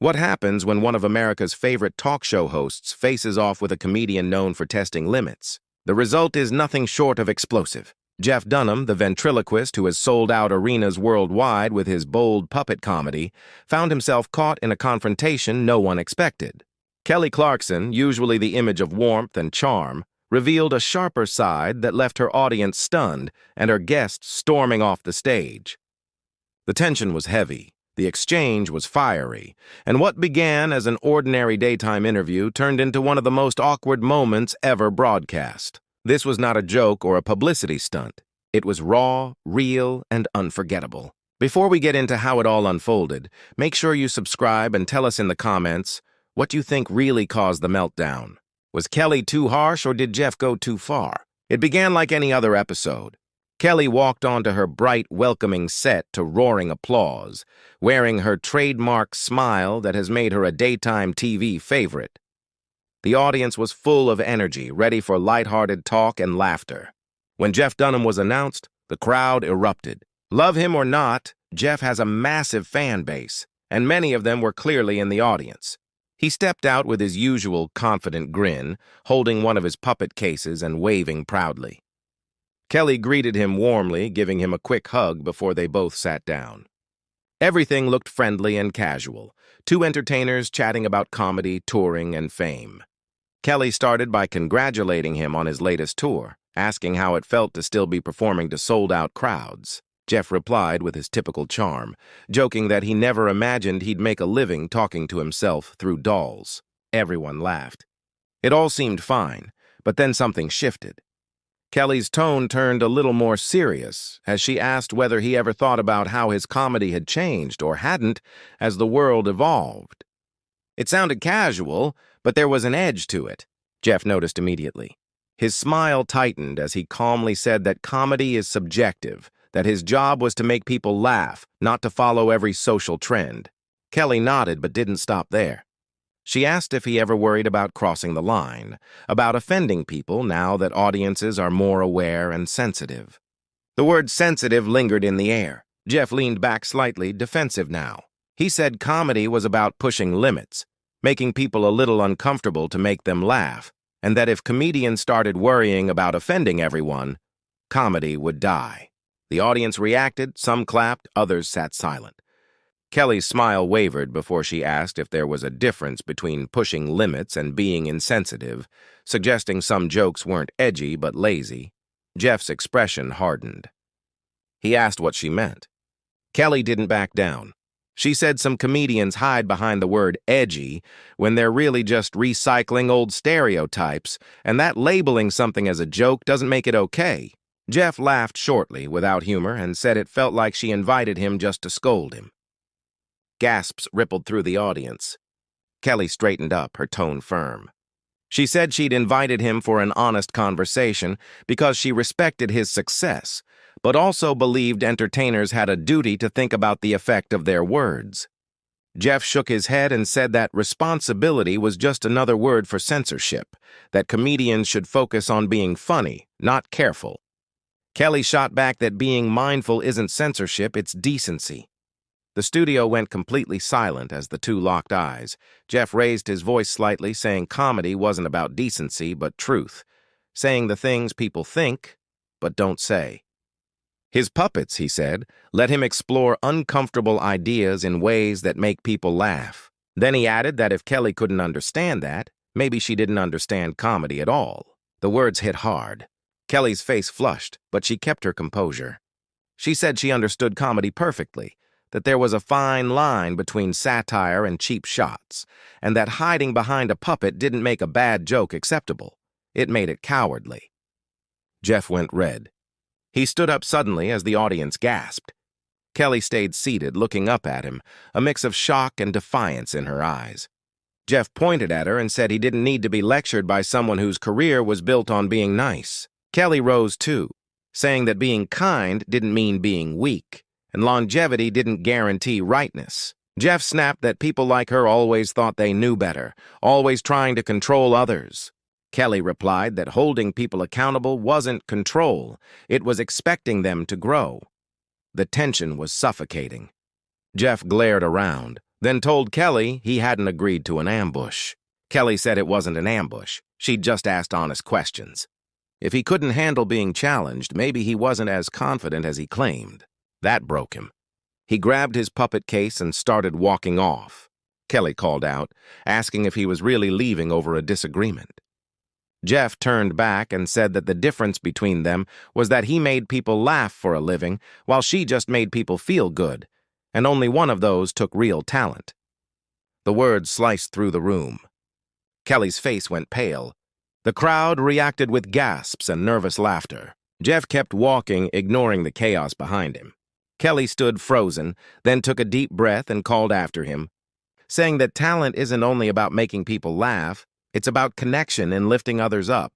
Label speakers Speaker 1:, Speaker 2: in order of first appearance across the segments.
Speaker 1: What happens when one of America's favorite talk show hosts faces off with a comedian known for testing limits? The result is nothing short of explosive. Jeff Dunham, the ventriloquist who has sold out arenas worldwide with his bold puppet comedy, found himself caught in a confrontation no one expected. Kelly Clarkson, usually the image of warmth and charm, revealed a sharper side that left her audience stunned and her guests storming off the stage. The tension was heavy, the exchange was fiery, and what began as an ordinary daytime interview turned into one of the most awkward moments ever broadcast. This was not a joke or a publicity stunt. It was raw, real, and unforgettable. Before we get into how it all unfolded, make sure you subscribe and tell us in the comments what you think really caused the meltdown. Was Kelly too harsh or did Jeff go too far? It began like any other episode. Kelly walked onto her bright, welcoming set to roaring applause, wearing her trademark smile that has made her a daytime TV favorite. The audience was full of energy, ready for lighthearted talk and laughter. When Jeff Dunham was announced, the crowd erupted. Love him or not, Jeff has a massive fan base, and many of them were clearly in the audience. He stepped out with his usual confident grin, holding one of his puppet cases and waving proudly. Kelly greeted him warmly, giving him a quick hug before they both sat down. Everything looked friendly and casual, two entertainers chatting about comedy, touring, and fame. Kelly started by congratulating him on his latest tour, asking how it felt to still be performing to sold-out crowds. Jeff replied with his typical charm, joking that he never imagined he'd make a living talking to himself through dolls. Everyone laughed. It all seemed fine, but then something shifted. Kelly's tone turned a little more serious as she asked whether he ever thought about how his comedy had changed or hadn't as the world evolved. It sounded casual, but there was an edge to it, Jeff noticed immediately. His smile tightened as he calmly said that comedy is subjective, that his job was to make people laugh, not to follow every social trend. Kelly nodded but didn't stop there. She asked if he ever worried about crossing the line, about offending people now that audiences are more aware and sensitive. The word sensitive lingered in the air. Jeff leaned back slightly, defensive now. He said comedy was about pushing limits, making people a little uncomfortable to make them laugh, and that if comedians started worrying about offending everyone, comedy would die. The audience reacted, some clapped, others sat silent. Kelly's smile wavered before she asked if there was a difference between pushing limits and being insensitive, suggesting some jokes weren't edgy but lazy. Jeff's expression hardened. He asked what she meant. Kelly didn't back down. She said some comedians hide behind the word edgy when they're really just recycling old stereotypes, and that labeling something as a joke doesn't make it okay. Jeff laughed shortly, without humor, and said it felt like she invited him just to scold him. Gasps rippled through the audience. Kelly straightened up, her tone firm. She said she'd invited him for an honest conversation because she respected his success, but also believed entertainers had a duty to think about the effect of their words. Jeff shook his head and said that responsibility was just another word for censorship, that comedians should focus on being funny, not careful. Kelly shot back that being mindful isn't censorship, it's decency. The studio went completely silent as the two locked eyes. Jeff raised his voice slightly, saying comedy wasn't about decency, but truth, saying the things people think, but don't say. His puppets, he said, let him explore uncomfortable ideas in ways that make people laugh. Then he added that if Kelly couldn't understand that, maybe she didn't understand comedy at all. The words hit hard. Kelly's face flushed, but she kept her composure. She said she understood comedy perfectly, that there was a fine line between satire and cheap shots, and that hiding behind a puppet didn't make a bad joke acceptable. It made it cowardly. Jeff went red. He stood up suddenly as the audience gasped. Kelly stayed seated, looking up at him, a mix of shock and defiance in her eyes. Jeff pointed at her and said he didn't need to be lectured by someone whose career was built on being nice. Kelly rose too, saying that being kind didn't mean being weak, and longevity didn't guarantee rightness. Jeff snapped that people like her always thought they knew better, always trying to control others. Kelly replied that holding people accountable wasn't control, it was expecting them to grow. The tension was suffocating. Jeff glared around, then told Kelly he hadn't agreed to an ambush. Kelly said it wasn't an ambush. She'd just asked honest questions. If he couldn't handle being challenged, maybe he wasn't as confident as he claimed. That broke him. He grabbed his puppet case and started walking off. Kelly called out, asking if he was really leaving over a disagreement. Jeff turned back and said that the difference between them was that he made people laugh for a living, while she just made people feel good, and only one of those took real talent. The words sliced through the room. Kelly's face went pale. The crowd reacted with gasps and nervous laughter. Jeff kept walking, ignoring the chaos behind him. Kelly stood frozen, then took a deep breath and called after him, saying that talent isn't only about making people laugh, it's about connection and lifting others up.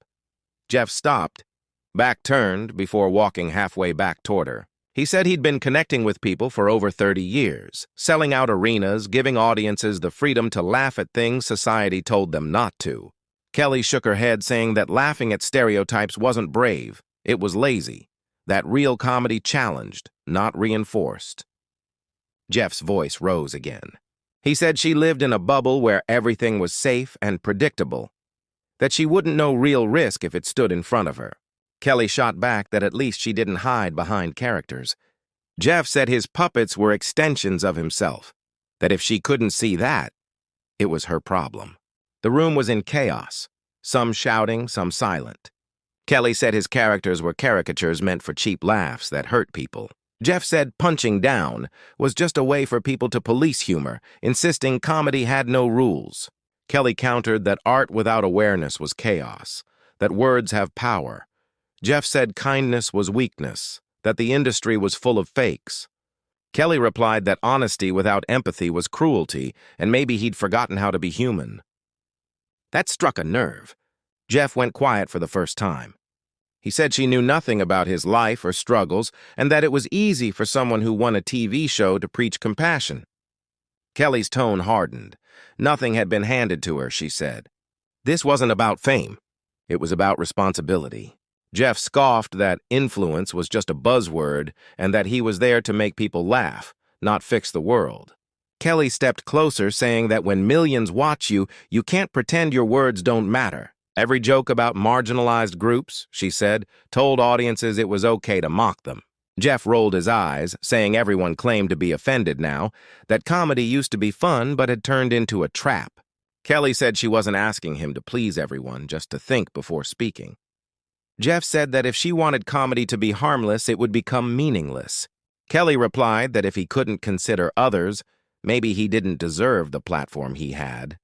Speaker 1: Jeff stopped, back turned before walking halfway back toward her. He said he'd been connecting with people for over 30 years, selling out arenas, giving audiences the freedom to laugh at things society told them not to. Kelly shook her head, saying that laughing at stereotypes wasn't brave, it was lazy, that real comedy challenged, not reinforced. Jeff's voice rose again. He said she lived in a bubble where everything was safe and predictable, that she wouldn't know real risk if it stood in front of her. Kelly shot back that at least she didn't hide behind characters. Jeff said his puppets were extensions of himself, that if she couldn't see that, it was her problem. The room was in chaos, some shouting, some silent. Kelly said his characters were caricatures meant for cheap laughs that hurt people. Jeff said punching down was just a way for people to police humor, insisting comedy had no rules. Kelly countered that art without awareness was chaos, that words have power. Jeff said kindness was weakness, that the industry was full of fakes. Kelly replied that honesty without empathy was cruelty, and maybe he'd forgotten how to be human. That struck a nerve. Jeff went quiet for the first time. He said she knew nothing about his life or struggles, and that it was easy for someone who won a TV show to preach compassion. Kelly's tone hardened. Nothing had been handed to her, she said. This wasn't about fame. It was about responsibility. Jeff scoffed that influence was just a buzzword and that he was there to make people laugh, not fix the world. Kelly stepped closer, saying that when millions watch you, you can't pretend your words don't matter. Every joke about marginalized groups, she said, told audiences it was okay to mock them. Jeff rolled his eyes, saying everyone claimed to be offended now, that comedy used to be fun but had turned into a trap. Kelly said she wasn't asking him to please everyone, just to think before speaking. Jeff said that if she wanted comedy to be harmless, it would become meaningless. Kelly replied that if he couldn't consider others, maybe he didn't deserve the platform he had.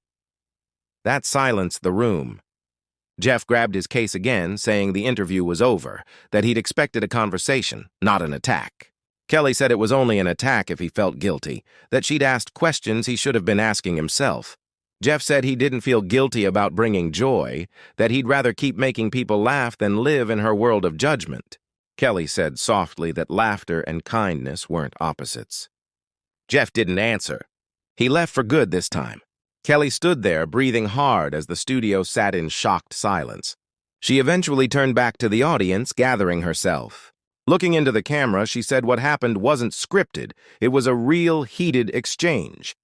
Speaker 1: That silenced the room. Jeff grabbed his case again, saying the interview was over, that he'd expected a conversation, not an attack. Kelly said it was only an attack if he felt guilty, that she'd asked questions he should have been asking himself. Jeff said he didn't feel guilty about bringing joy, that he'd rather keep making people laugh than live in her world of judgment. Kelly said softly that laughter and kindness weren't opposites. Jeff didn't answer. He left for good this time. Kelly stood there, breathing hard as the studio sat in shocked silence. She eventually turned back to the audience, gathering herself. Looking into the camera, she said what happened wasn't scripted. It was a real, heated exchange.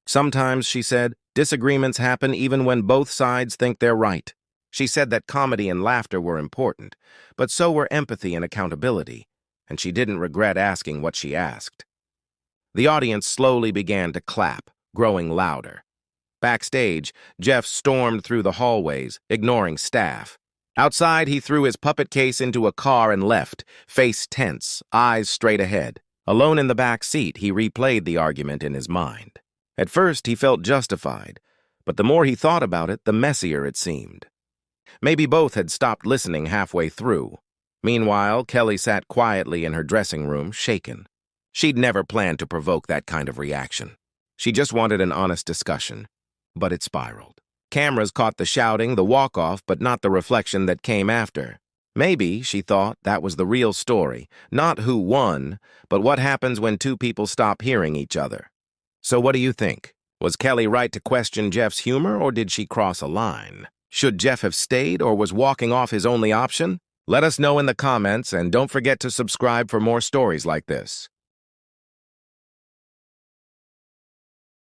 Speaker 1: Sometimes, she said, disagreements happen even when both sides think they're right. She said that comedy and laughter were important, but so were empathy and accountability, and she didn't regret asking what she asked. The audience slowly began to clap, growing louder. Backstage, Jeff stormed through the hallways, ignoring staff. Outside, he threw his puppet case into a car and left, face tense, eyes straight ahead. Alone in the back seat, he replayed the argument in his mind. At first, he felt justified, but the more he thought about it, the messier it seemed. Maybe both had stopped listening halfway through. Meanwhile, Kelly sat quietly in her dressing room, shaken. She'd never planned to provoke that kind of reaction. She just wanted an honest discussion. But it spiraled. Cameras caught the shouting, the walk-off, but not the reflection that came after. Maybe, she thought, that was the real story. Not who won, but what happens when two people stop hearing each other. So what do you think? Was Kelly right to question Jeff's humor, or did she cross a line? Should Jeff have stayed, or was walking off his only option? Let us know in the comments, and don't forget to subscribe for more stories like this.